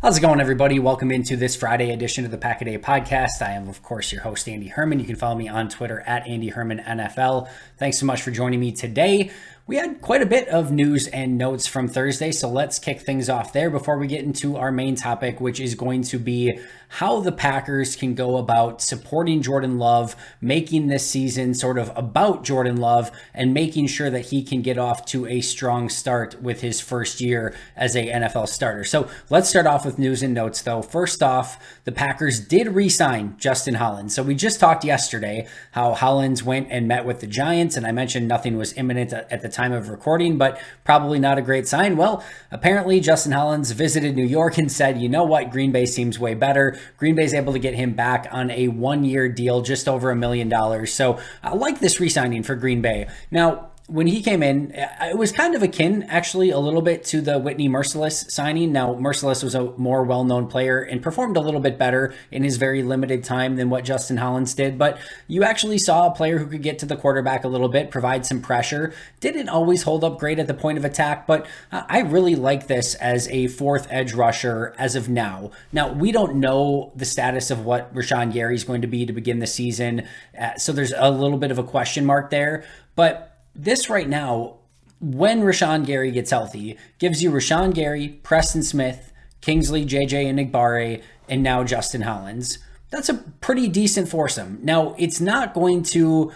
How's it going, everybody? Welcome into this Friday edition of the Pack a Day podcast. I am, of course, your host, Andy Herman. You can follow me on Twitter at Andy Herman NFL. Thanks so much for joining me today. We had quite a bit of news and notes from Thursday, so let's kick things off there before we get into our main topic, which is going to be how the Packers can go about supporting Jordan Love, making this season sort of about Jordan Love, and making sure that he can get off to a strong start with his first year as a NFL starter. So let's start off with news and notes, though. First off, the Packers did re-sign Justin Hollins. So we just talked yesterday how Hollins went and met with the Giants, and I mentioned nothing was imminent at the time of recording, but probably not a great sign. Well, apparently Justin Hollins visited New York and said, you know what, Green Bay seems way better. Green Bay's able to get him back on a one-year deal, just over $1 million. So I like this re-signing for Green Bay. Now, when he came in, it was kind of akin, actually, a little bit to the Whitney Mercilus signing. Now, Mercilus was a more well-known player and performed a little bit better in his very limited time than what Justin Hollins did. But you actually saw a player who could get to the quarterback a little bit, provide some pressure. Didn't always hold up great at the point of attack, but I really like this as a fourth edge rusher as of now. Now, we don't know the status of what Rashawn Gary is going to be to begin the season, so there's a little bit of a question mark there. But this right now, when Rashawn Gary gets healthy, gives you Rashawn Gary, Preston Smith, Kingsley, JJ Enigbare, and now Justin Hollins. That's a pretty decent foursome. Now, it's not going to,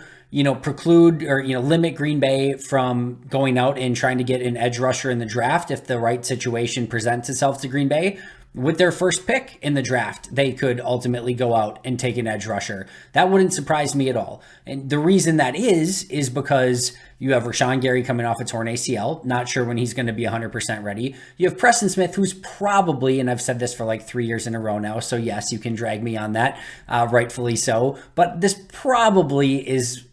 preclude or, limit Green Bay from going out and trying to get an edge rusher in the draft if the right situation presents itself to Green Bay. With their first pick in the draft, they could ultimately go out and take an edge rusher. That wouldn't surprise me at all. And the reason that is because you have Rashawn Gary coming off a torn ACL. Not sure when he's going to be 100% ready. You have Preston Smith, who's probably, and I've said this for like 3 years in a row now, so yes, you can drag me on that, rightfully so. But this probably is,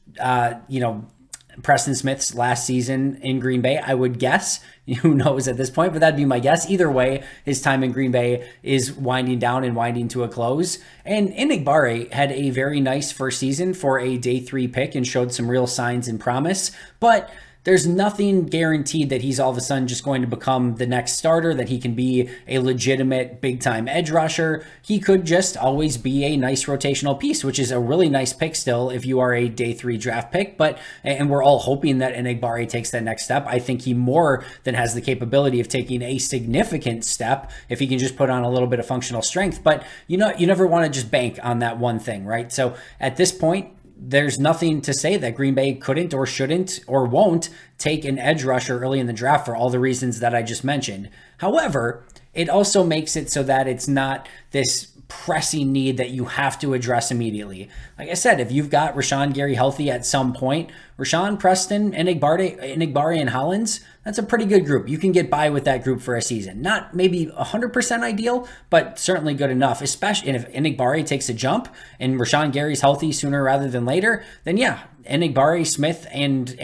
Preston Smith's last season in Green Bay, I would guess. Who knows at this point, but that'd be my guess. Either way, his time in Green Bay is winding down and winding to a close. And Enigbare had a very nice first season for a day 3 pick and showed some real signs and promise, but there's nothing guaranteed that he's all of a sudden just going to become the next starter, that he can be a legitimate big-time edge rusher. He could just always be a nice rotational piece, which is a really nice pick still if you are a day 3 draft pick. And we're all hoping that Enigbare takes that next step. I think he more than has the capability of taking a significant step if he can just put on a little bit of functional strength. But you never want to just bank on that one thing, right? So at this point, there's nothing to say that Green Bay couldn't or shouldn't or won't take an edge rusher early in the draft for all the reasons that I just mentioned. However, it also makes it so that it's not this pressing need that you have to address immediately. Like I said, if you've got Rashawn Gary healthy at some point, Rashawn, Preston, Enigbare, and Hollins, that's a pretty good group. You can get by with that group for a season. Not maybe 100% ideal, but certainly good enough, especially if Enigbare takes a jump and Rashawn Gary's healthy sooner rather than later, then yeah, Enigbare, Smith, and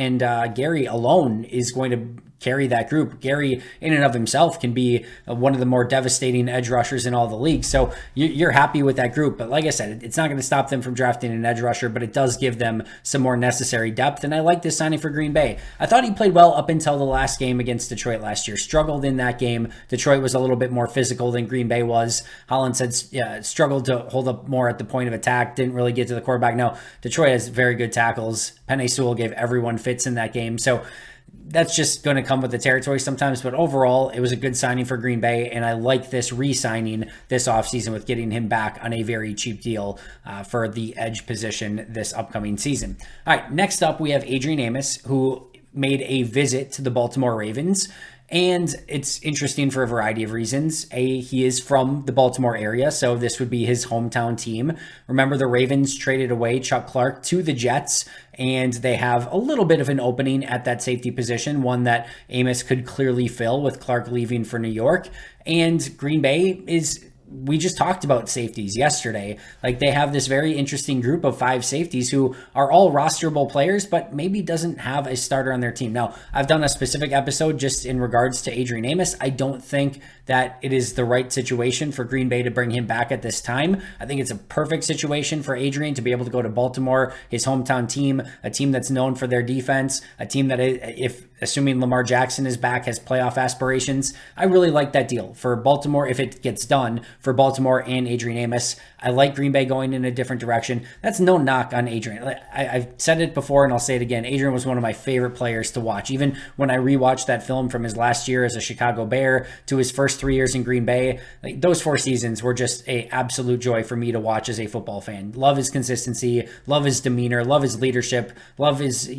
Gary alone is going to carry that group. Gary in and of himself can be one of the more devastating edge rushers in all the league. So you're happy with that group. But like I said, it's not going to stop them from drafting an edge rusher, but it does give them some more necessary depth. And I like this signing for Green Bay. I thought he played well up until the last game against Detroit last year. Struggled in that game. Detroit was a little bit more physical than Green Bay was. Hollins had struggled to hold up more at the point of attack. Didn't really get to the quarterback. Now, Detroit has very good tackles. Penei Sewell gave everyone fits in that game. So that's just going to come with the territory sometimes, but overall, it was a good signing for Green Bay, and I like this re-signing this offseason with getting him back on a very cheap deal for the edge position this upcoming season. All right, next up, we have Adrian Amos, who made a visit to the Baltimore Ravens. And it's interesting for a variety of reasons. He is from the Baltimore area, so this would be his hometown team. Remember, the Ravens traded away Chuck Clark to the Jets, and they have a little bit of an opening at that safety position, one that Amos could clearly fill with Clark leaving for New York. And Green Bay we just talked about safeties yesterday. Like, they have this very interesting group of 5 safeties who are all rosterable players, but maybe doesn't have a starter on their team. Now, I've done a specific episode just in regards to Adrian Amos. I don't think that it is the right situation for Green Bay to bring him back at this time. I think it's a perfect situation for Adrian to be able to go to Baltimore, his hometown team, a team that's known for their defense, a team that if assuming Lamar Jackson is back, has playoff aspirations. I really like that deal for Baltimore if it gets done for Baltimore and Adrian Amos. I like Green Bay going in a different direction. That's no knock on Adrian. I've said it before and I'll say it again. Adrian was one of my favorite players to watch. Even when I rewatched that film from his last year as a Chicago Bear to his first 3 years in Green Bay, like, those 4 seasons were just an absolute joy for me to watch as a football fan. Love his consistency, love his demeanor, love his leadership, love his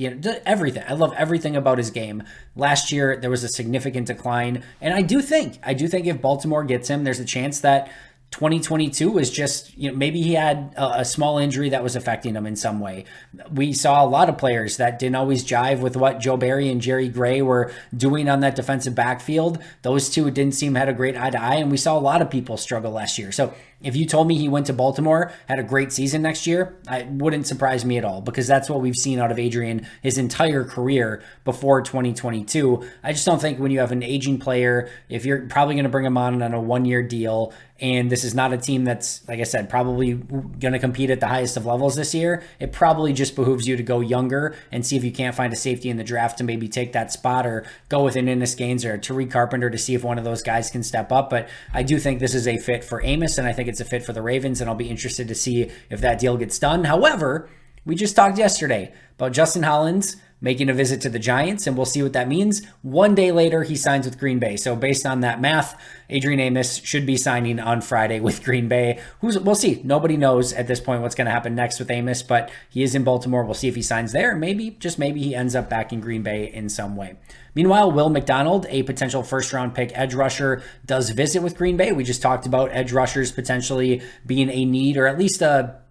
everything. I love everything about his game. Last year there was a significant decline, and I do think if Baltimore gets him, there's a chance that 2022 was just, maybe he had a small injury that was affecting him in some way. We saw a lot of players that didn't always jive with what Joe Barry and Jerry Gray were doing on that defensive backfield. Those two didn't seem had a great eye to eye, and we saw a lot of people struggle last year. So if you told me he went to Baltimore, had a great season next year, it wouldn't surprise me at all, because that's what we've seen out of Adrian his entire career before 2022. I just don't think when you have an aging player, if you're probably going to bring him on a 1-year deal, and this is not a team that's, like I said, probably going to compete at the highest of levels this year, it probably just behooves you to go younger and see if you can't find a safety in the draft to maybe take that spot, or go with an Ennis Gaines or Tariq Carpenter to see if one of those guys can step up. But I do think this is a fit for Amos, and I think it's a fit for the Ravens, and I'll be interested to see if that deal gets done. However, we just talked yesterday about Justin Hollins making a visit to the Giants, and we'll see what that means. 1 day later, he signs with Green Bay. So based on that math, Adrian Amos should be signing on Friday with Green Bay. We'll see. Nobody knows at this point what's going to happen next with Amos, but he is in Baltimore. We'll see if he signs there. Maybe, just maybe, he ends up back in Green Bay in some way. Meanwhile, Will McDonald, a potential first-round pick edge rusher, does visit with Green Bay. We just talked about edge rushers potentially being a need, or at least a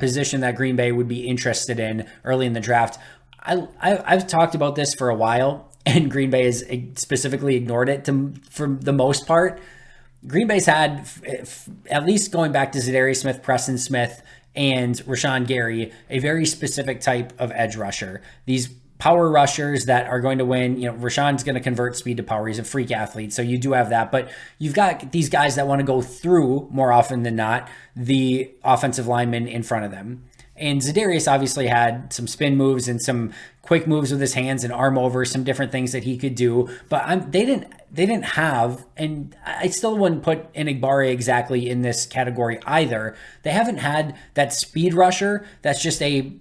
position that Green Bay would be interested in early in the draft. I've talked about this for a while, and Green Bay has specifically ignored it for the most part. Green Bay's had, at least going back to Zadarius Smith, Preston Smith, and Rashawn Gary, a very specific type of edge rusher. These power rushers that are going to win. Rashawn's going to convert speed to power. He's a freak athlete, so you do have that. But you've got these guys that want to go through, more often than not, the offensive lineman in front of them. And Zadarius obviously had some spin moves and some quick moves with his hands and arm over, some different things that he could do. But they didn't have, and I still wouldn't put Enigbare exactly in this category either. They haven't had that speed rusher that's just a,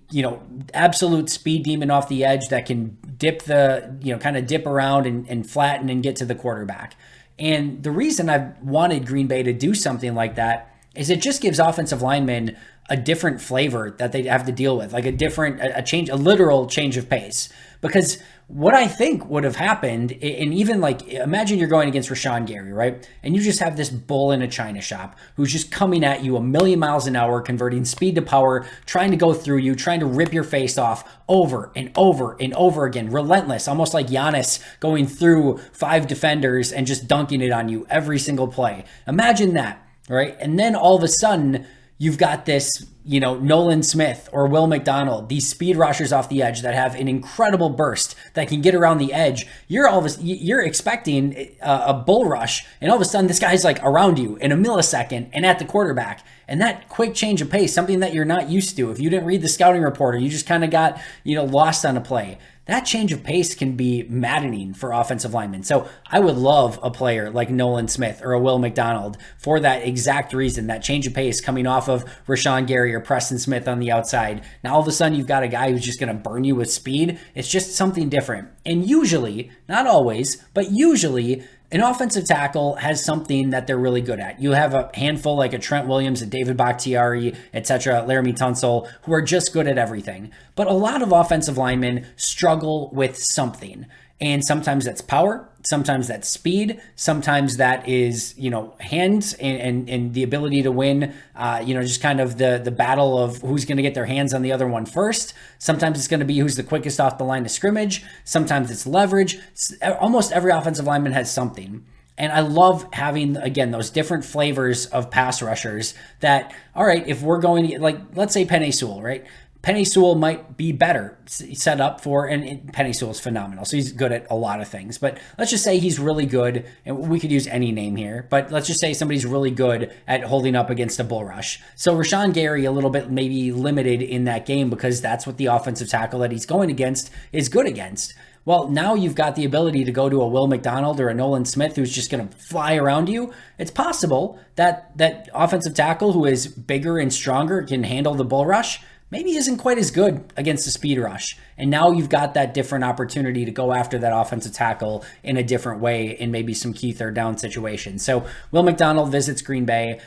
absolute speed demon off the edge that can dip kind of dip around and flatten and get to the quarterback. And the reason I've wanted Green Bay to do something like that is it just gives offensive linemen a different flavor that they have to deal with, like a literal change of pace. Because what I think would have happened, and even like, imagine you're going against Rashawn Gary, right? And you just have this bull in a china shop who's just coming at you a million miles an hour, converting speed to power, trying to go through you, trying to rip your face off over and over and over again, relentless, almost like Giannis going through 5 defenders and just dunking it on you every single play. Imagine that, right? And then all of a sudden, you've got this, Nolan Smith or Will McDonald, these speed rushers off the edge that have an incredible burst that can get around the edge. You're expecting a bull rush, and all of a sudden this guy's like around you in a millisecond and at the quarterback. And that quick change of pace, something that you're not used to. If you didn't read the scouting report, or you just kind of got, lost on a play, that change of pace can be maddening for offensive linemen. So I would love a player like Nolan Smith or a Will McDonald for that exact reason, that change of pace coming off of Rashawn Gary or Preston Smith on the outside. Now all of a sudden you've got a guy who's just going to burn you with speed. It's just something different. And usually, not always, but usually, an offensive tackle has something that they're really good at. You have a handful like a Trent Williams, a David Bakhtiari, etc., Laramie Tunsil, who are just good at everything. But a lot of offensive linemen struggle with something. And sometimes that's power, sometimes that's speed, sometimes that is, hands and the ability to win, just kind of the battle of who's going to get their hands on the other one first. Sometimes it's going to be who's the quickest off the line of scrimmage. Sometimes it's leverage. Almost every offensive lineman has something. And I love having, again, those different flavors of pass rushers that, all right, if we're going to, like, let's say Penei Sewell, right? Penei Sewell might be better set up for, and Penei Sewell's phenomenal, so he's good at a lot of things. But let's just say he's really good, and we could use any name here, but let's just say somebody's really good at holding up against a bull rush. So Rashawn Gary, a little bit maybe limited in that game because that's what the offensive tackle that he's going against is good against. Well, now you've got the ability to go to a Will McDonald or a Nolan Smith who's just going to fly around you. It's possible that that offensive tackle who is bigger and stronger can handle the bull rush maybe isn't quite as good against the speed rush. And now you've got that different opportunity to go after that offensive tackle in a different way in maybe some key third down situations. So Will McDonald visits Green Bay.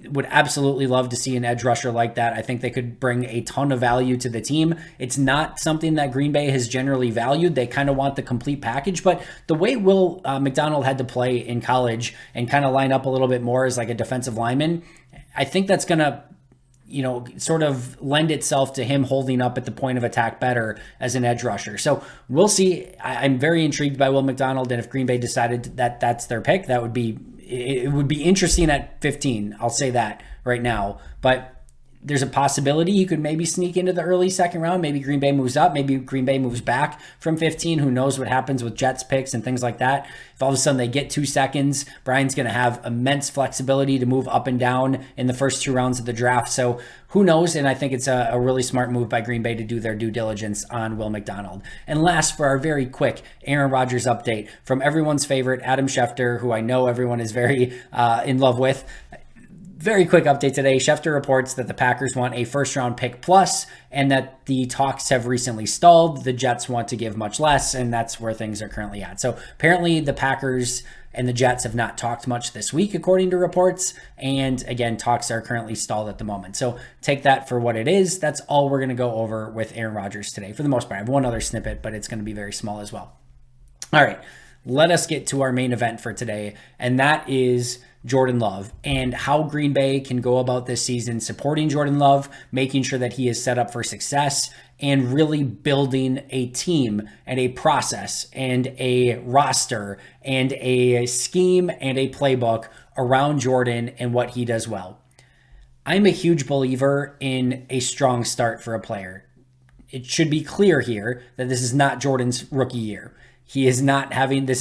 Would absolutely love to see an edge rusher like that. I think they could bring a ton of value to the team. It's not something that Green Bay has generally valued. They kind of want the complete package, but the way Will McDonald had to play in college and kind of line up a little bit more as like a defensive lineman, I think that's going to sort of lend itself to him holding up at the point of attack better as an edge rusher. So we'll see. I'm very intrigued by Will McDonald, and if Green Bay decided that that's their pick, it would be interesting at 15. I'll say that right now. But there's a possibility he could maybe sneak into the early second round. Maybe Green Bay moves up. Maybe Green Bay moves back from 15. Who knows what happens with Jets picks and things like that. If all of a sudden they get 2 seconds, Brian's going to have immense flexibility to move up and down in the first 2 rounds of the draft. So who knows? And I think it's a really smart move by Green Bay to do their due diligence on Will McDonald. And last, for our very quick Aaron Rodgers update from everyone's favorite, Adam Schefter, who I know everyone is very in love with. Very quick update today. Schefter reports that the Packers want a first-round pick plus, and that the talks have recently stalled. The Jets want to give much less, and that's where things are currently at. So apparently the Packers and the Jets have not talked much this week, according to reports. And again, talks are currently stalled at the moment. So take that for what it is. That's all we're going to go over with Aaron Rodgers today. For the most part, I have one other snippet, but it's going to be very small as well. All right, let us get to our main event for today, and that is Jordan Love and how Green Bay can go about this season supporting Jordan Love, making sure that he is set up for success, and really building a team and a process and a roster and a scheme and a playbook around Jordan and what he does well. I'm a huge believer in a strong start for a player. It should be clear here that this is not Jordan's rookie year. This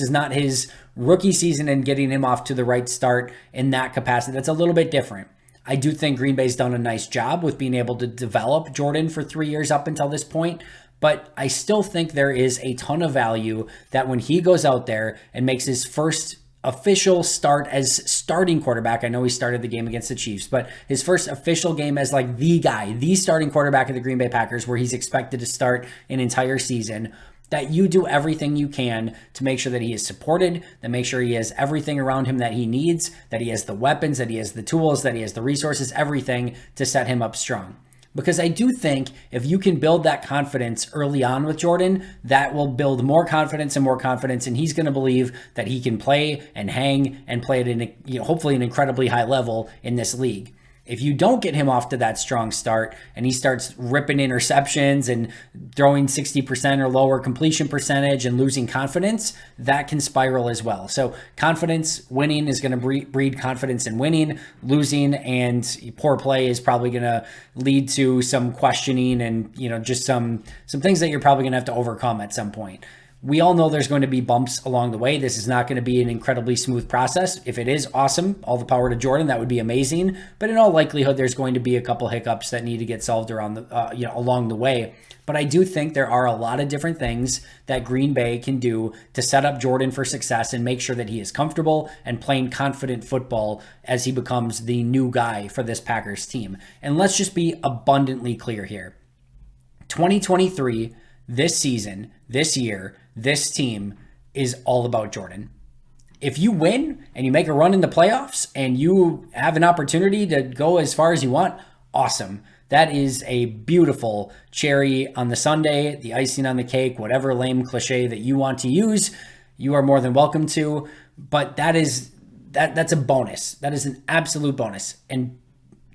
is not his rookie season and getting him off to the right start in that capacity. That's a little bit different. I do think Green Bay's done a nice job with being able to develop Jordan for 3 years up until this point, but I still think there is a ton of value that when he goes out there and makes his first official start as starting quarterback. I know he started the game against the Chiefs, but his first official game as like the starting quarterback of the Green Bay Packers, where he's expected to start an entire season, that you do everything you can to make sure that he is supported, to make sure he has everything around him that he needs, that he has the weapons, that he has the tools, that he has the resources, everything to set him up strong. Because I do think if you can build that confidence early on with Jordan, that will build more confidence, and he's going to believe that he can play and hang and play at hopefully an incredibly high level in this league. If you don't get him off to that strong start and he starts ripping interceptions and throwing 60% or lower completion percentage and losing confidence, that can spiral as well. So confidence, winning is going to breed confidence in winning. Losing and poor play is probably going to lead to some questioning and, just some things that you're probably going to have to overcome at some point. We all know there's going to be bumps along the way. This is not going to be an incredibly smooth process. If it is, awesome. All the power to Jordan. That would be amazing. But in all likelihood, there's going to be a couple hiccups that need to get solved around along the way. But I do think there are a lot of different things that Green Bay can do to set up Jordan for success and make sure that he is comfortable and playing confident football as he becomes the new guy for this Packers team. And let's just be abundantly clear here. 2023, this season, this year, this team is all about Jordan. If you win and you make a run in the playoffs and you have an opportunity to go as far as you want, awesome. That is a beautiful cherry on the sundae, the icing on the cake, whatever lame cliche that you want to use, you are more than welcome to. But that's a bonus. That is an absolute bonus. And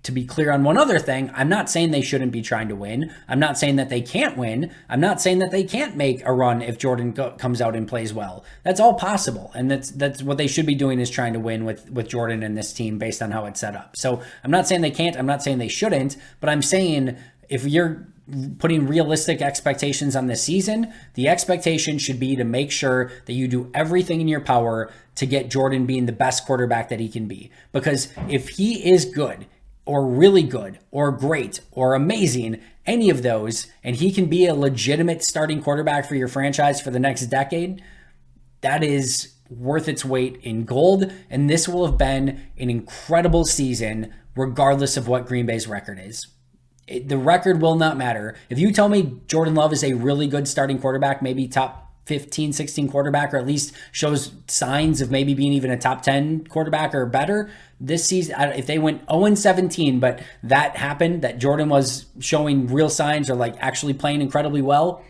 to be clear on one other thing, I'm not saying they shouldn't be trying to win. I'm not saying that they can't win. I'm not saying that they can't make a run if Jordan comes out and plays well. That's all possible. And that's what they should be doing, is trying to win with Jordan and this team based on how it's set up. So I'm not saying they can't. I'm not saying they shouldn't. But I'm saying if you're putting realistic expectations on this season, the expectation should be to make sure that you do everything in your power to get Jordan being the best quarterback that he can be. Because if he is good, or really good or great or amazing, any of those, and he can be a legitimate starting quarterback for your franchise for the next decade, that is worth its weight in gold. And this will have been an incredible season, regardless of what Green Bay's record is. The record will not matter. If you tell me Jordan Love is a really good starting quarterback, maybe top 15, 16 quarterback, or at least shows signs of maybe being even a top 10 quarterback or better this season, if they went 0-17, but that happened, that Jordan was showing real signs or like actually playing incredibly well,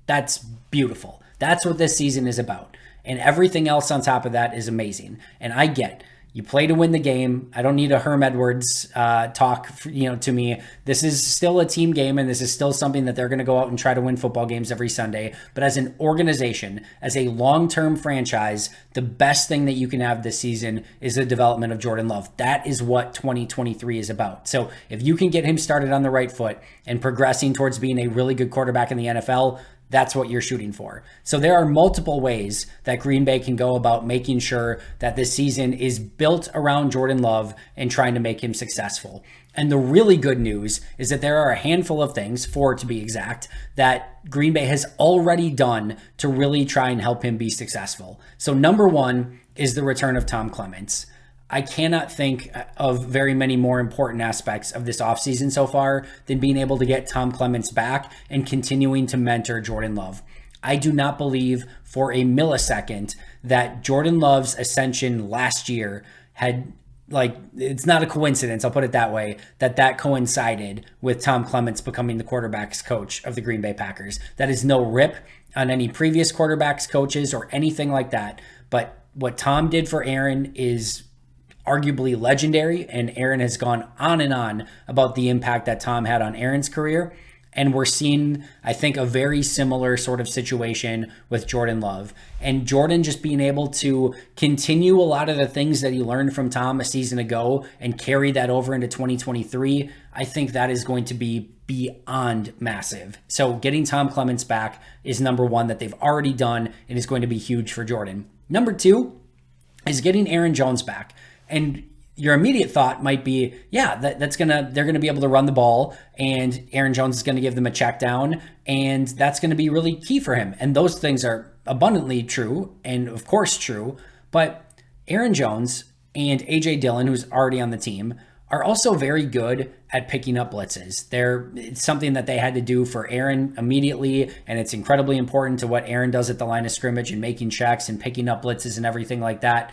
that's beautiful. That's what this season is about. And everything else on top of that is amazing. And I get you play to win the game. I don't need a Herm Edwards talk, to me. This is still a team game, and this is still something that they're going to go out and try to win football games every Sunday. But as an organization, as a long-term franchise, the best thing that you can have this season is the development of Jordan Love. That is what 2023 is about. So if you can get him started on the right foot and progressing towards being a really good quarterback in the NFL, that's what you're shooting for. So there are multiple ways that Green Bay can go about making sure that this season is built around Jordan Love and trying to make him successful. And the really good news is that there are a handful of things, 4 to be exact, that Green Bay has already done to really try and help him be successful. So number one is the return of Tom Clements. I cannot think of very many more important aspects of this offseason so far than being able to get Tom Clements back and continuing to mentor Jordan Love. I do not believe for a millisecond that Jordan Love's ascension last year had, it's not a coincidence, I'll put it that way, that coincided with Tom Clements becoming the quarterback's coach of the Green Bay Packers. That is no rip on any previous quarterbacks, coaches, or anything like that. But what Tom did for Aaron is arguably legendary, and Aaron has gone on and on about the impact that Tom had on Aaron's career. And we're seeing, I think, a very similar sort of situation with Jordan Love. And Jordan just being able to continue a lot of the things that he learned from Tom a season ago and carry that over into 2023, I think that is going to be beyond massive. So getting Tom Clements back is number one that they've already done and is going to be huge for Jordan. Number two is getting Aaron Jones back. And your immediate thought might be, yeah, they're gonna be able to run the ball, and Aaron Jones is gonna give them a check down, and that's gonna be really key for him. And those things are abundantly true, and of course true. But Aaron Jones and AJ Dillon, who's already on the team, are also very good at picking up blitzes. It's something that they had to do for Aaron immediately, and it's incredibly important to what Aaron does at the line of scrimmage and making checks and picking up blitzes and everything like that.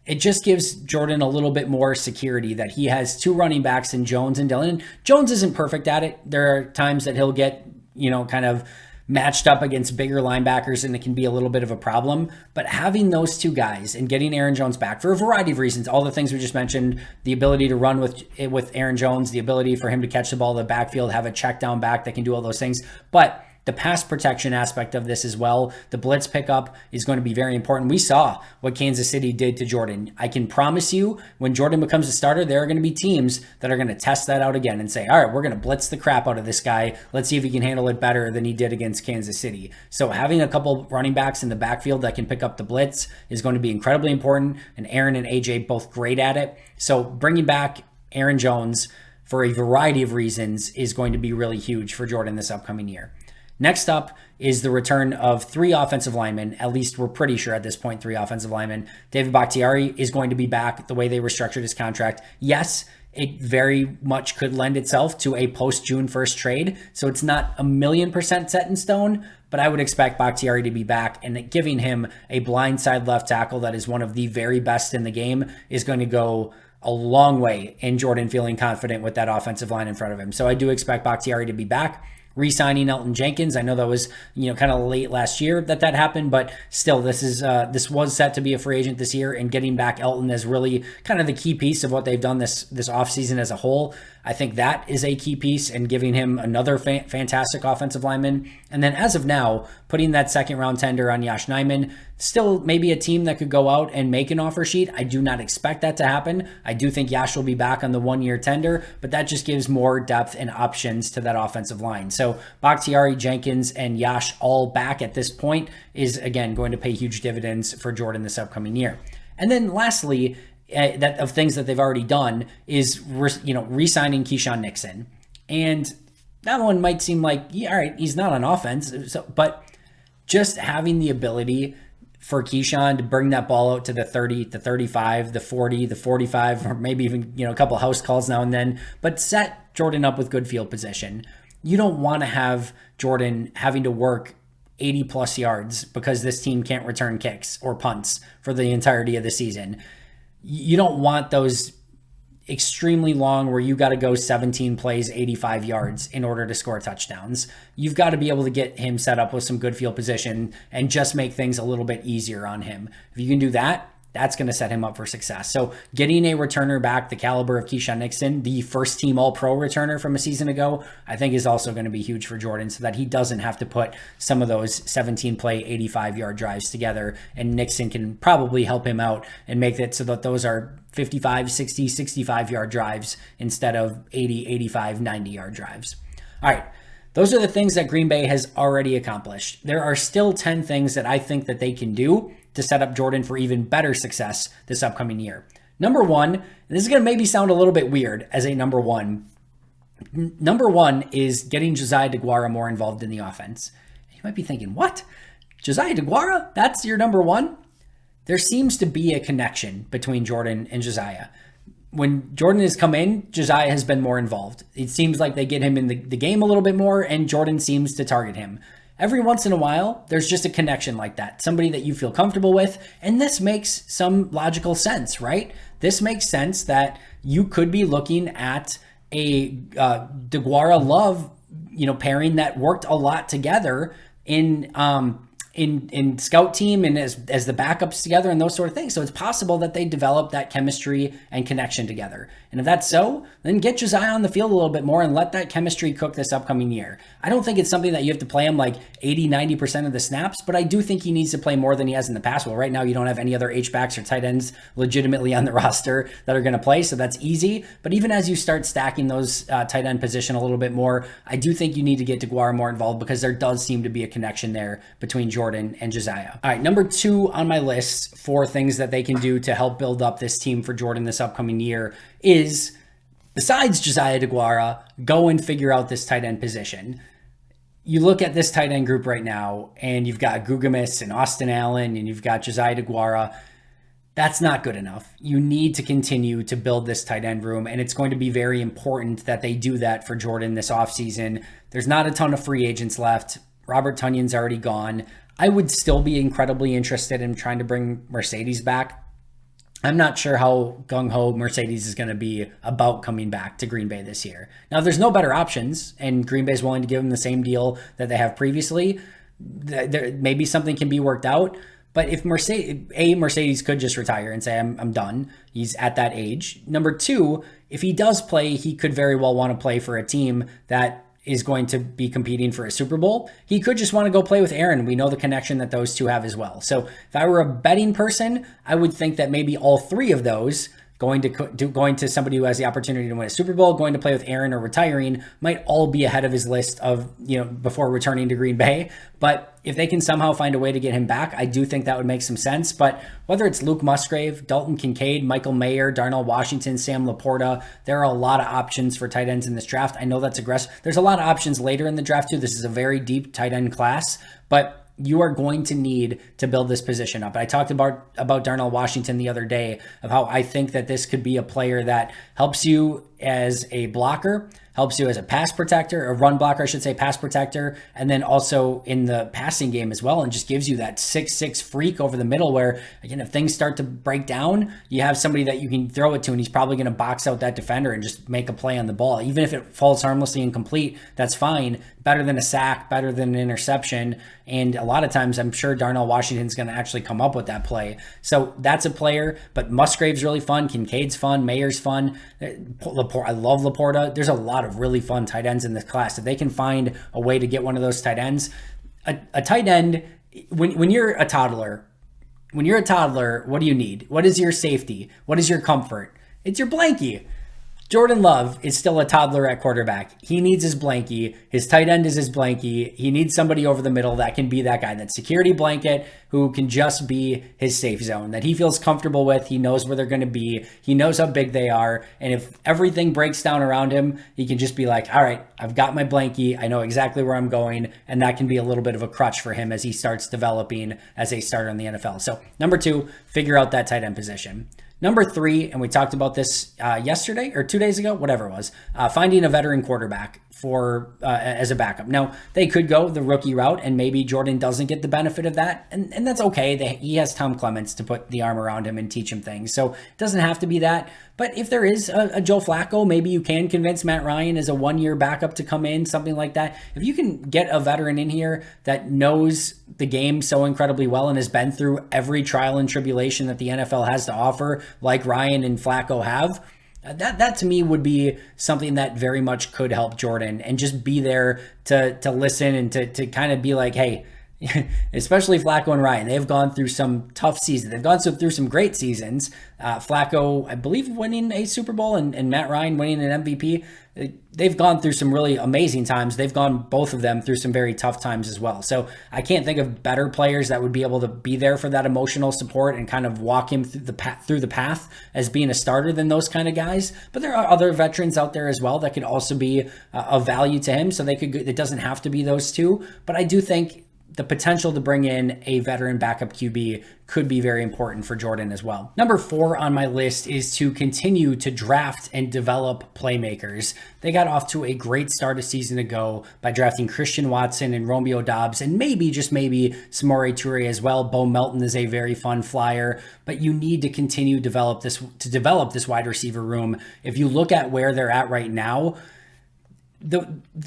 It just gives Jordan a little bit more security that he has two running backs in Jones and Dillon. Jones isn't perfect at it. There are times that he'll get, kind of matched up against bigger linebackers, and it can be a little bit of a problem. But having those two guys and getting Aaron Jones back for a variety of reasons, all the things we just mentioned, the ability to run with Aaron Jones, the ability for him to catch the ball in the backfield, have a check down back that can do all those things. But the pass protection aspect of this as well, the blitz pickup is going to be very important. We saw what Kansas City did to Jordan. I can promise you, when Jordan becomes a starter, there are going to be teams that are going to test that out again and say, all right, we're going to blitz the crap out of this guy. Let's see if he can handle it better than he did against Kansas City. So having a couple running backs in the backfield that can pick up the blitz is going to be incredibly important. And Aaron and AJ both great at it. So bringing back Aaron Jones for a variety of reasons is going to be really huge for Jordan this upcoming year. Next up is the return of 3 offensive linemen. At least we're pretty sure at this point, 3 offensive linemen. David Bakhtiari is going to be back the way they restructured his contract. Yes, it very much could lend itself to a post-June 1st trade. So it's not 1,000,000% set in stone, but I would expect Bakhtiari to be back, and giving him a blindside left tackle that is one of the very best in the game is going to go a long way in Jordan feeling confident with that offensive line in front of him. So I do expect Bakhtiari to be back. Re-signing Elton Jenkins, I know that was kind of late last year that happened, but still, this was set to be a free agent this year, and getting back Elton is really kind of the key piece of what they've done this offseason as a whole. I think that is a key piece, and giving him another fantastic offensive lineman. And then as of now, putting that second round tender on Yosh Nijman, still maybe a team that could go out and make an offer sheet. I do not expect that to happen. I do think Yosh will be back on the 1-year tender, but that just gives more depth and options to that offensive line. So Bakhtiari, Jenkins, and Yosh all back at this point is, again, going to pay huge dividends for Jordan this upcoming year. And then lastly, that of things that they've already done is re-signing Keyshawn Nixon. And that one might seem like, yeah, all right, he's not on offense, but just having the ability for Keyshawn to bring that ball out to the 30, the 35, the 40, the 45, or maybe even, a couple of house calls now and then, but set Jordan up with good field position. You don't want to have Jordan having to work 80 plus yards because this team can't return kicks or punts for the entirety of the season. You don't want those extremely long where you got to go 17 plays, 85 yards in order to score touchdowns. You've got to be able to get him set up with some good field position and just make things a little bit easier on him. If you can do that, that's going to set him up for success. So getting a returner back the caliber of Keyshawn Nixon, the first team All-Pro returner from a season ago, I think is also going to be huge for Jordan so that he doesn't have to put some of those 17-play, 85-yard drives together, and Nixon can probably help him out and make it so that those are 55, 60, 65-yard drives instead of 80, 85, 90-yard drives. All right. Those are the things that Green Bay has already accomplished. There are still 10 things that I think that they can do to set up Jordan for even better success this upcoming year. Number one, and this is going to maybe sound a little bit weird as a number one. Number one is getting Josiah DeGuara more involved in the offense. You might be thinking, what? Josiah DeGuara? That's your number one? There seems to be a connection between Jordan and Josiah. When Jordan has come in, Josiah has been more involved. It seems like they get him in the game a little bit more, and Jordan seems to target him. Every once in a while, there's just a connection like that, somebody that you feel comfortable with, and this makes some logical sense, right? This makes sense that you could be looking at a DeGuara Love, pairing that worked a lot together in scout team and as the backups together and those sort of things. So it's possible that they develop that chemistry and connection together. And if that's so, then get Josiah on the field a little bit more and let that chemistry cook this upcoming year. I don't think it's something that you have to play him like 80, 90% of the snaps, but I do think he needs to play more than he has in the past. Well, right now you don't have any other H-backs or tight ends legitimately on the roster that are going to play, so that's easy. But even as you start stacking those tight end position a little bit more, I do think you need to get DeGuara more involved because there does seem to be a connection there between Jordan and Josiah. All right, number two on my list for things that they can do to help build up this team for Jordan this upcoming year is, besides Josiah DeGuara, go and figure out this tight end position. You look at this tight end group right now, and you've got Gugamis and Austin Allen, and you've got Josiah DeGuara. That's not good enough. You need to continue to build this tight end room, and it's going to be very important that they do that for Jordan this offseason. There's not a ton of free agents left. Robert Tunyon's already gone. I would still be incredibly interested in trying to bring Mercedes back. I'm not sure how gung-ho Mercedes is going to be about coming back to Green Bay this year. Now, if there's no better options and Green Bay is willing to give him the same deal that they have previously, maybe something can be worked out. But if Mercedes could just retire and say, I'm done. He's at that age. Number two, if he does play, he could very well want to play for a team that is going to be competing for a Super Bowl. He could just want to go play with Aaron. We know the connection that those two have as well. So if I were a betting person, I would think that maybe all three of those, going to somebody who has the opportunity to win a Super Bowl, going to play with Aaron, or retiring, might all be ahead of his list of, before returning to Green Bay. But if they can somehow find a way to get him back, I do think that would make some sense. But whether it's Luke Musgrave, Dalton Kincaid, Michael Mayer, Darnell Washington, Sam Laporta, there are a lot of options for tight ends in this draft. I know that's aggressive. There's a lot of options later in the draft too. This is a very deep tight end class, but you are going to need to build this position up. I talked about Darnell Washington the other day, of how I think that this could be a player that helps you as a blocker, helps you as a pass protector, a run blocker, I should say, pass protector, and then also in the passing game as well, and just gives you that 6'6" freak over the middle where, again, if things start to break down, you have somebody that you can throw it to, and he's probably going to box out that defender and just make a play on the ball. Even if it falls harmlessly incomplete, that's fine. Better than a sack, better than an interception, and a lot of times I'm sure Darnell Washington's going to actually come up with that play. So that's a player, but Musgrave's really fun, Kincaid's fun, Mayer's fun, I love Laporta. There's a lot of really fun tight ends in this class. If they can find a way to get one of those tight ends, a tight end, when you're a toddler, what do you need? What is your safety? What is your comfort? It's your blankie. Jordan Love is still a toddler at quarterback. He needs his blankie. His tight end is his blankie. He needs somebody over the middle that can be that guy, that security blanket who can just be his safe zone, that he feels comfortable with. He knows where they're going to be. He knows how big they are. And if everything breaks down around him, he can just be like, all right, I've got my blankie. I know exactly where I'm going. And that can be a little bit of a crutch for him as he starts developing as a starter in the NFL. So number 2, figure out that tight end position. Number 3, and we talked about this yesterday or 2 days ago, whatever it was, finding a veteran quarterback for as a backup. Now, they could go the rookie route, and maybe Jordan doesn't get the benefit of that, and that's okay. He has Tom Clements to put the arm around him and teach him things, so it doesn't have to be that. But if there is a Joe Flacco, maybe you can convince Matt Ryan as a 1-year backup to come in, something like that. If you can get a veteran in here that knows the game so incredibly well and has been through every trial and tribulation that the NFL has to offer, like Ryan and Flacco have, that to me would be something that very much could help Jordan, and just be there to listen and to kind of be like, hey, especially Flacco and Ryan, they've gone through some tough seasons. They've gone through some great seasons. Flacco, I believe, winning a Super Bowl, and Matt Ryan winning an MVP. They've gone through some really amazing times. They've gone, both of them, through some very tough times as well. So I can't think of better players that would be able to be there for that emotional support and kind of walk him through the path as being a starter than those kind of guys. But there are other veterans out there as well that could also be of value to him. So it doesn't have to be those two. But I do think the potential to bring in a veteran backup QB could be very important for Jordan as well. Number 4 on my list is to continue to draft and develop playmakers. They got off to a great start a season ago by drafting Christian Watson and Romeo Doubs, and maybe, just maybe, Samori Toure as well. Bo Melton is a very fun flyer, but you need to continue to develop this wide receiver room. If you look at where they're at right now,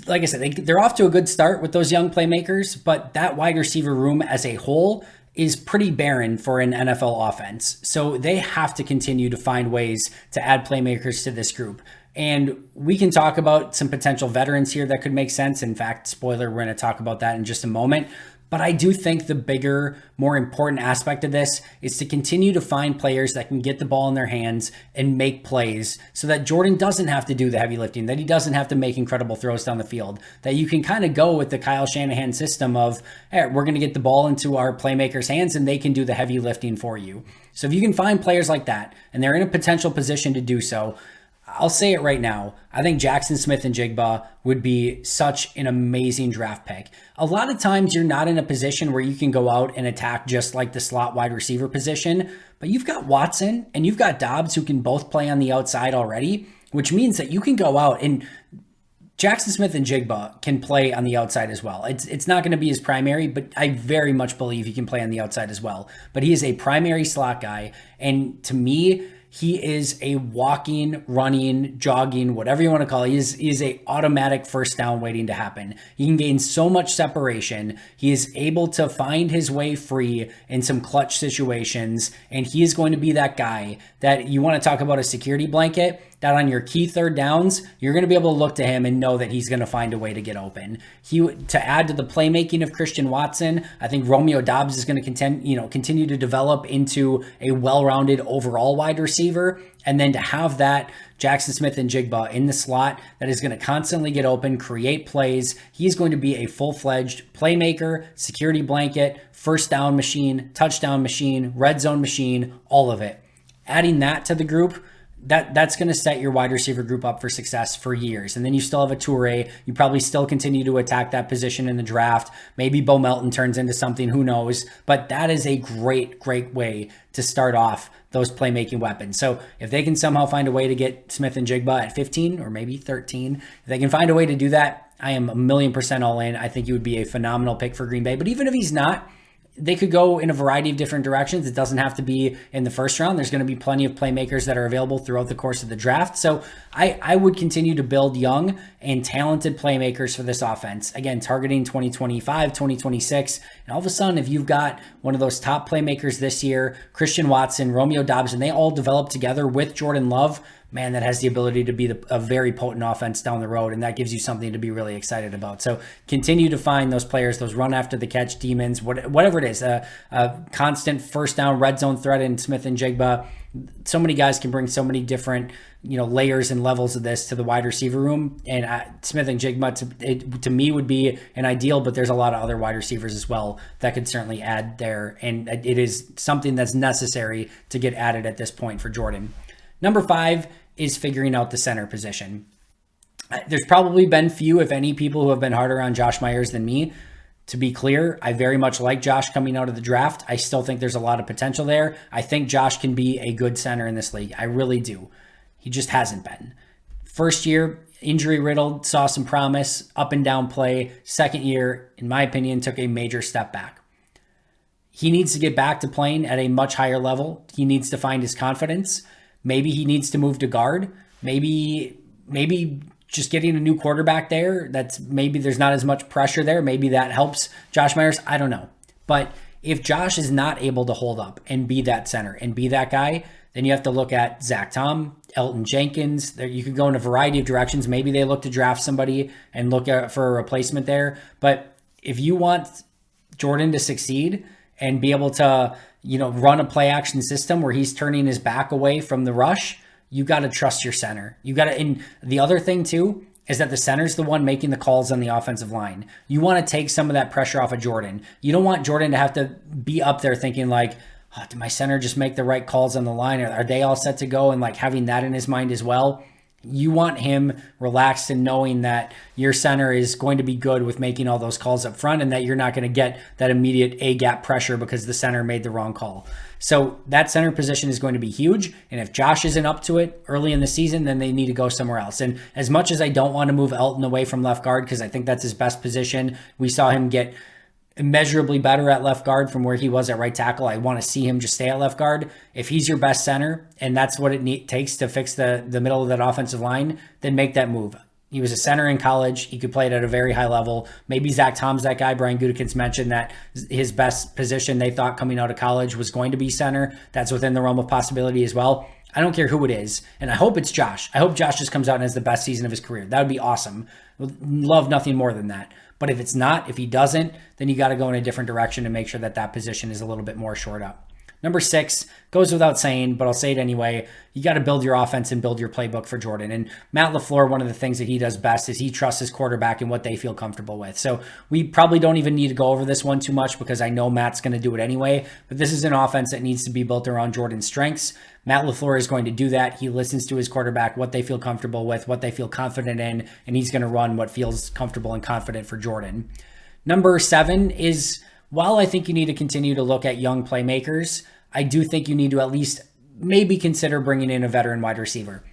like I said, they're off to a good start with those young playmakers, but that wide receiver room as a whole is pretty barren for an NFL offense. So they have to continue to find ways to add playmakers to this group. And we can talk about some potential veterans here that could make sense. In fact, spoiler, we're going to talk about that in just a moment. But I do think the bigger, more important aspect of this is to continue to find players that can get the ball in their hands and make plays, so that Jordan doesn't have to do the heavy lifting, that he doesn't have to make incredible throws down the field, that you can kind of go with the Kyle Shanahan system of, hey, we're going to get the ball into our playmakers' hands and they can do the heavy lifting for you. So if you can find players like that and they're in a potential position to do so, I'll say it right now, I think Jackson Smith-Njigba would be such an amazing draft pick. A lot of times you're not in a position where you can go out and attack just like the slot wide receiver position, but you've got Watson and you've got Doubs who can both play on the outside already, which means that you can go out and Jackson Smith-Njigba can play on the outside as well. It's not going to be his primary, but I very much believe he can play on the outside as well. But he is a primary slot guy, and to me, he is a walking, running, jogging, whatever you want to call it. He is a automatic first down waiting to happen. He can gain so much separation. He is able to find his way free in some clutch situations, and he is going to be that guy that you want to talk about a security blanket, that on your key third downs, you're going to be able to look to him and know that he's going to find a way to get open. To add to the playmaking of Christian Watson, I think Romeo Doubs is going to continue to develop into a well-rounded overall wide receiver. And then to have that Jackson Smith-Njigba in the slot that is going to constantly get open, create plays. He's going to be a full-fledged playmaker, security blanket, first down machine, touchdown machine, red zone machine, all of it. Adding that to the group, that's going to set your wide receiver group up for success for years. And then you still have a Toure. You probably still continue to attack that position in the draft. Maybe Bo Melton turns into something, who knows? But that is a great, great way to start off those playmaking weapons. So if they can somehow find a way to get Smith-Njigba at 15 or maybe 13, if they can find a way to do that, I am 1,000,000% all in. I think he would be a phenomenal pick for Green Bay. But even if he's not, they could go in a variety of different directions. It doesn't have to be in the first round. There's going to be plenty of playmakers that are available throughout the course of the draft. So I would continue to build young and talented playmakers for this offense. Again, targeting 2025, 2026. And all of a sudden, if you've got one of those top playmakers this year, Christian Watson, Romeo Doubs, and they all develop together with Jordan Love, man, that has the ability to be a very potent offense down the road, and that gives you something to be really excited about. So continue to find those players, those run after the catch demons, whatever it is, a constant first down red zone threat in Smith and Jigba. So many guys can bring so many different, layers and levels of this to the wide receiver room. And Smith and Jigba to me would be an ideal, but there's a lot of other wide receivers as well that could certainly add there. And it is something that's necessary to get added at this point for Jordan. Number 5 is figuring out the center position. There's probably been few, if any, people who have been harder on Josh Myers than me. To be clear, I very much like Josh coming out of the draft. I still think there's a lot of potential there. I think Josh can be a good center in this league. I really do. He just hasn't been. First year, injury riddled, saw some promise, up and down play. Second year, in my opinion, took a major step back. He needs to get back to playing at a much higher level. He needs to find his confidence. Maybe he needs to move to guard. Maybe just getting a new quarterback there, maybe there's not as much pressure there. Maybe that helps Josh Myers. I don't know. But if Josh is not able to hold up and be that center and be that guy, then you have to look at Zach Tom, Elton Jenkins. You could go in a variety of directions. Maybe they look to draft somebody and look for a replacement there. But if you want Jordan to succeed and be able to, run a play action system where he's turning his back away from the rush, you got to trust your center. And the other thing too is that the center's the one making the calls on the offensive line. You want to take some of that pressure off of Jordan. You don't want Jordan to have to be up there thinking like, oh, did my center just make the right calls on the line? Are they all set to go? And like having that in his mind as well. You want him relaxed and knowing that your center is going to be good with making all those calls up front and that you're not going to get that immediate A-gap pressure because the center made the wrong call. So that center position is going to be huge. And if Josh isn't up to it early in the season, then they need to go somewhere else. And as much as I don't want to move Elton away from left guard because I think that's his best position, we saw him get immeasurably better at left guard from where he was at right tackle. I want to see him just stay at left guard. If he's your best center and that's what it takes to fix the middle of that offensive line, then make that move. He was a center in college. He could play it at a very high level. Maybe Zach Tom's that guy. Brian Gutekunst mentioned that his best position they thought coming out of college was going to be center. That's within the realm of possibility as well. I don't care who it is. And I hope it's Josh. I hope Josh just comes out and has the best season of his career. That would be awesome. Love nothing more than that. But if it's not, if he doesn't, then you got to go in a different direction to make sure that position is a little bit more shored up. Number 6 goes without saying, but I'll say it anyway. You got to build your offense and build your playbook for Jordan. And Matt LaFleur, one of the things that he does best is he trusts his quarterback and what they feel comfortable with. So we probably don't even need to go over this one too much because I know Matt's going to do it anyway. But this is an offense that needs to be built around Jordan's strengths. Matt LaFleur is going to do that. He listens to his quarterback, what they feel comfortable with, what they feel confident in, and he's going to run what feels comfortable and confident for Jordan. Number 7 is, while I think you need to continue to look at young playmakers, I do think you need to at least maybe consider bringing in a veteran wide receiver.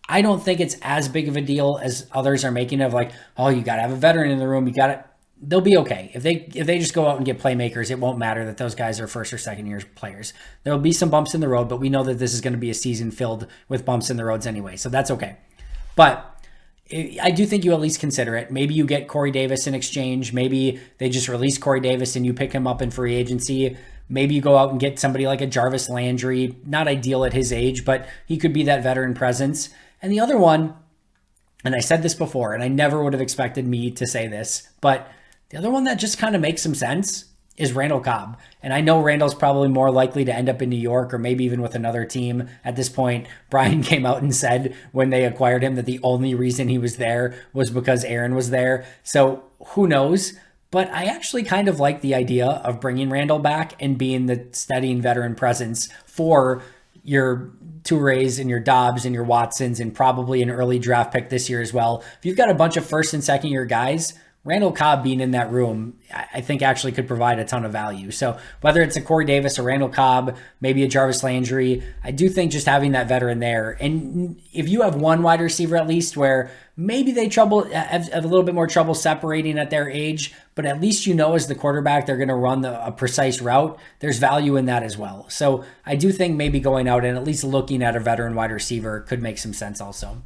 I don't think it's as big of a deal as others are making of like, oh, you got to have a veteran in the room. You got to, they'll be okay. If they just go out and get playmakers, it won't matter that those guys are first or second year players. There'll be some bumps in the road, but we know that this is going to be a season filled with bumps in the roads anyway. So that's okay. But I do think you at least consider it. Maybe you get Corey Davis in exchange. Maybe they just release Corey Davis and you pick him up in free agency. Maybe you go out and get somebody like a Jarvis Landry. Not ideal at his age, but he could be that veteran presence. And the other one, and I said this before, and I never would have expected me to say this, but the other one that just kind of makes some sense is Randall Cobb. And I know Randall's probably more likely to end up in New York or maybe even with another team at this point. Brian came out and said when they acquired him that the only reason he was there was because Aaron was there. So who knows? But I actually kind of like the idea of bringing Randall back and being the steadying veteran presence for your Tourés and your Dobbs and your Watsons and probably an early draft pick this year as well. If you've got a bunch of first and second year guys, Randall Cobb being in that room, I think actually could provide a ton of value. So whether it's a Corey Davis, a Randall Cobb, maybe a Jarvis Landry, I do think just having that veteran there. And if you have one wide receiver at least where maybe they have a little bit more trouble separating at their age, but at least you know as the quarterback they're going to run a precise route, there's value in that as well. So I do think maybe going out and at least looking at a veteran wide receiver could make some sense also.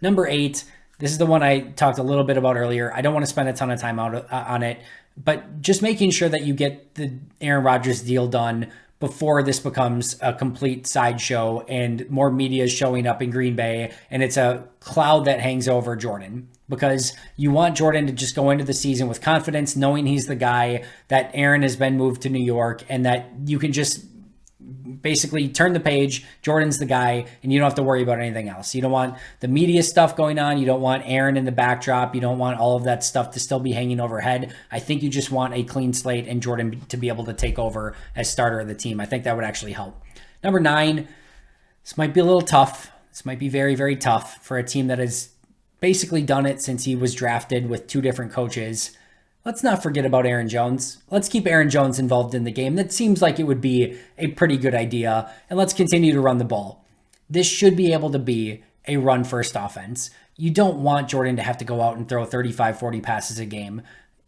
Number 8, this is the one I talked a little bit about earlier. I don't want to spend a ton of time on it, but just making sure that you get the Aaron Rodgers deal done before this becomes a complete sideshow and more media is showing up in Green Bay and it's a cloud that hangs over Jordan. Because you want Jordan to just go into the season with confidence, knowing he's the guy, that Aaron has been moved to New York, and that you can just basically turn the page. Jordan's the guy, and you don't have to worry about anything else. You don't want the media stuff going on. You don't want Aaron in the backdrop. You don't want all of that stuff to still be hanging overhead. I think you just want a clean slate and Jordan to be able to take over as starter of the team. I think that would actually help. Number 9, this might be a little tough. This might be very, very tough for a team that has basically done it since he was drafted with 2 different coaches. Let's not forget about Aaron Jones. Let's keep Aaron Jones involved in the game. That seems like it would be a pretty good idea. And let's continue to run the ball. This should be able to be a run-first offense. You don't want Jordan to have to go out and throw 35, 40 passes a game.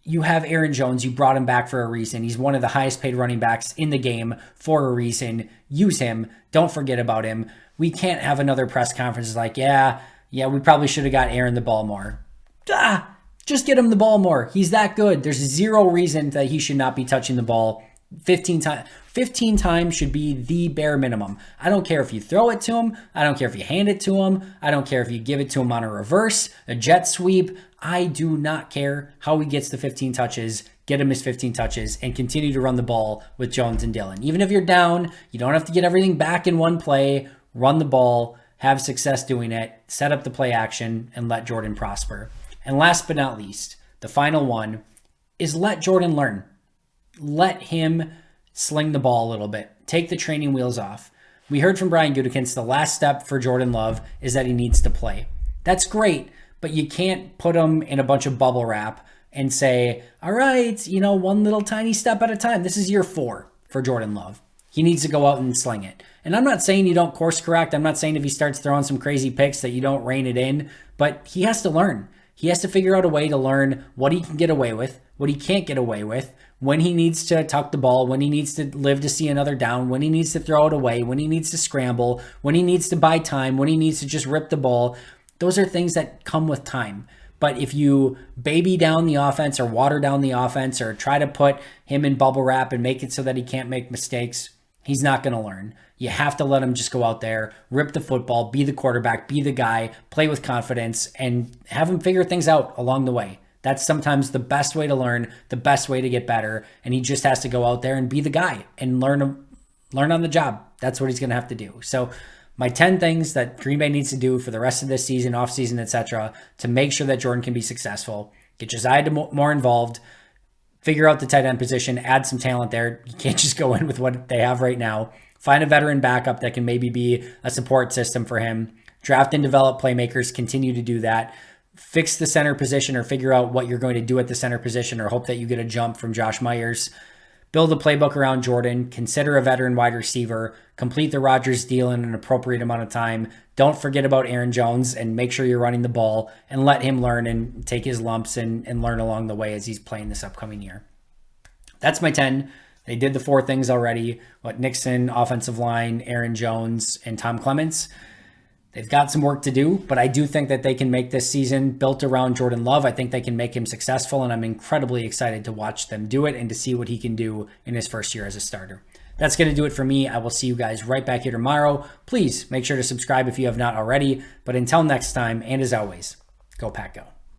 You have Aaron Jones. You brought him back for a reason. He's one of the highest paid running backs in the game for a reason. Use him. Don't forget about him. We can't have another press conference like, yeah, we probably should have got Aaron the ball more. Just get him the ball more. He's that good. There's zero reason that he should not be touching the ball 15 times. 15 times should be the bare minimum. I don't care if you throw it to him. I don't care if you hand it to him. I don't care if you give it to him on a reverse, a jet sweep. I do not care how he gets the 15 touches. Get him his 15 touches and continue to run the ball with Jones and Dillon. Even if you're down, you don't have to get everything back in one play. Run the ball, have success doing it, set up the play action, and let Jordan prosper. And last but not least, the final one is let Jordan learn. Let him sling the ball a little bit. Take the training wheels off. We heard from Brian Gutekunst the last step for Jordan Love is that he needs to play. That's great, but you can't put him in a bunch of bubble wrap and say, all right, one little tiny step at a time. This is year 4 for Jordan Love. He needs to go out and sling it. And I'm not saying you don't course correct. I'm not saying if he starts throwing some crazy picks that you don't rein it in, but he has to learn. He has to figure out a way to learn what he can get away with, what he can't get away with, when he needs to tuck the ball, when he needs to live to see another down, when he needs to throw it away, when he needs to scramble, when he needs to buy time, when he needs to just rip the ball. Those are things that come with time. But if you baby down the offense or water down the offense or try to put him in bubble wrap and make it so that he can't make mistakes, he's not going to learn. You have to let him just go out there, rip the football, be the quarterback, be the guy, play with confidence, and have him figure things out along the way. That's sometimes the best way to learn, the best way to get better. And he just has to go out there and be the guy and learn on the job. That's what he's going to have to do. So my 10 things that Green Bay needs to do for the rest of this season, offseason, etc., to make sure that Jordan can be successful. Get Josiah more involved. Figure out the tight end position. Add some talent there. You can't just go in with what they have right now. Find a veteran backup that can maybe be a support system for him. Draft and develop playmakers. Continue to do that. Fix the center position or figure out what you're going to do at the center position or hope that you get a jump from Josh Myers. Build a playbook around Jordan. Consider a veteran wide receiver. Complete the Rodgers deal in an appropriate amount of time. Don't forget about Aaron Jones and make sure you're running the ball and let him learn and take his lumps and learn along the way as he's playing this upcoming year. That's my 10. They did the 4 things already. Nixon, offensive line, Aaron Jones, and Tom Clements. They've got some work to do, but I do think that they can make this season built around Jordan Love. I think they can make him successful, and I'm incredibly excited to watch them do it and to see what he can do in his first year as a starter. That's going to do it for me. I will see you guys right back here tomorrow. Please make sure to subscribe if you have not already. But until next time, and as always, go Pack Go.